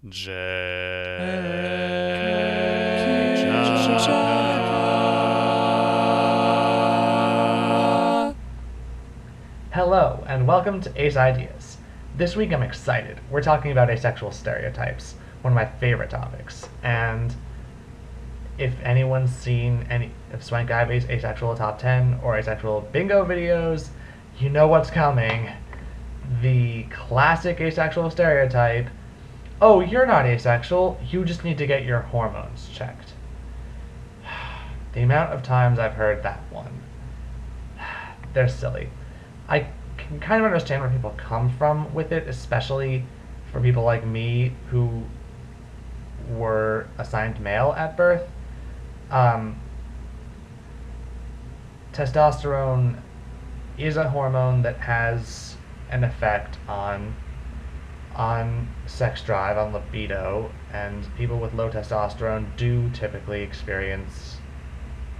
Hello, and welcome to Ace Ideas. This week I'm excited. We're talking about asexual stereotypes, one of my favorite topics. And if anyone's seen any of Swank Ivy's Asexual Top 10 or Asexual Bingo videos, you know what's coming. The classic asexual stereotype, oh, you're not asexual, you just need to get your hormones checked. The amount of times I've heard that one, they're silly. I can kind of understand where people come from with it, especially for people like me who were assigned male at birth. Testosterone is a hormone that has an effect on sex drive, on libido, and people with low testosterone do typically experience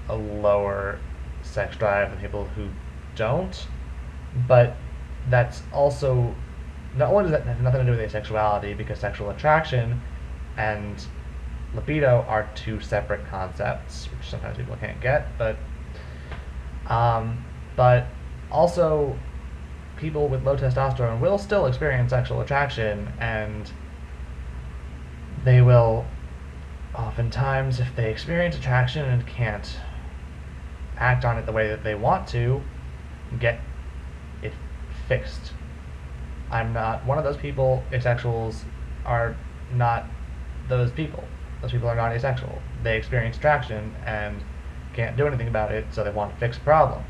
a lower sex drive than people who don't. But that's also, not only does that have nothing to do with asexuality, because sexual attraction and libido are two separate concepts, which sometimes people can't get, but also people with low testosterone will still experience sexual attraction, and they will oftentimes, if they experience attraction and can't act on it the way that they want to, get it fixed. I'm not one of those people. Asexuals are not those people. Those people are not asexual. They experience attraction and can't do anything about it, so they want to fix a problem.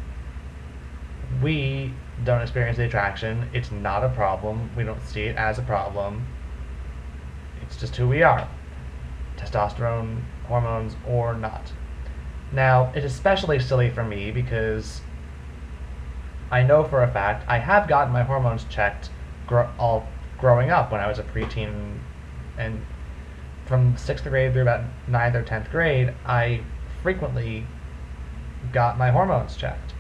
We don't experience the attraction. It's not a problem. We don't see it as a problem. It's just who we are. Testosterone hormones or not. Now, it's especially silly for me because I know for a fact I have gotten my hormones checked all growing up when I was a preteen, and from 6th grade through about 9th or 10th grade, I frequently got my hormones checked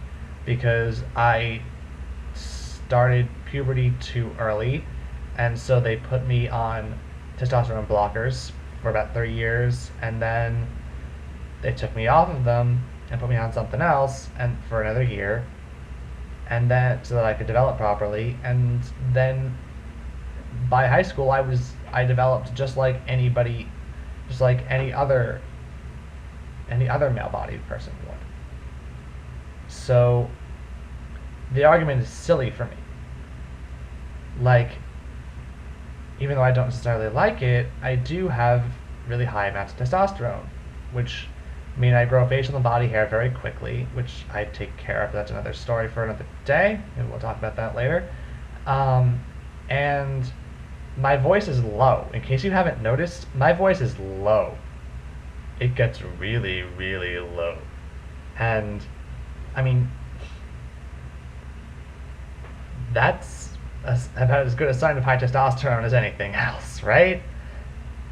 because I started puberty too early, and so they put me on testosterone blockers for about 3 years, and then they took me off of them and put me on something else and for another year, and then so that I could develop properly. And then by high school I developed just like anybody, just like any other male-bodied person would. So the argument is silly for me. Like, even though I don't necessarily like it, I do have really high amounts of testosterone, which mean I grow facial and body hair very quickly, which I take care of. That's another story for another day, and we'll talk about that later. And my voice is low. In case you haven't noticed, my voice is low. It gets really, really low. And, I mean, that's about as good a sign of high testosterone as anything else, right?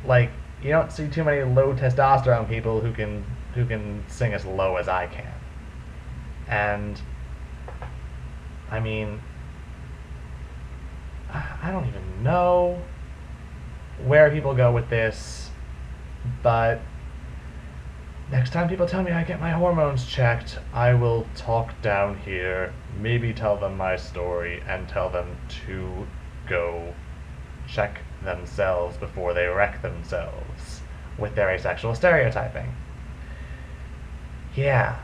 Like, you don't see too many low testosterone people who can sing as low as I can. And I mean, I don't even know where people go with this, but next time people tell me I get my hormones checked, I will talk down here, maybe tell them my story, and tell them to go check themselves before they wreck themselves with their asexual stereotyping. Yeah.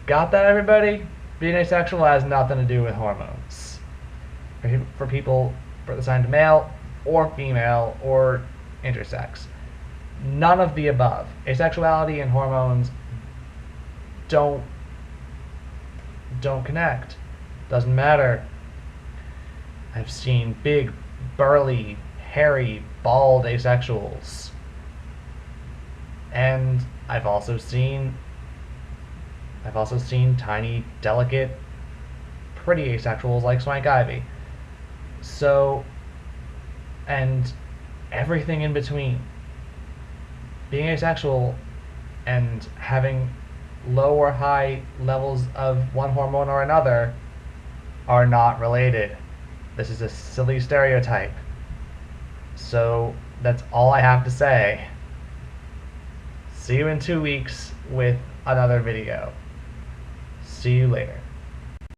Got that, everybody? Being asexual has nothing to do with hormones. For people assigned male or female or intersex. None of the above. Asexuality and hormones don't connect. Doesn't matter. I've seen big, burly, hairy, bald asexuals. And I've also seen tiny, delicate, pretty asexuals like Swank Ivy. So, and everything in between. Being asexual and having low or high levels of one hormone or another are not related. This is a silly stereotype. So That's all I have to say. See you in 2 weeks with another video. See you later.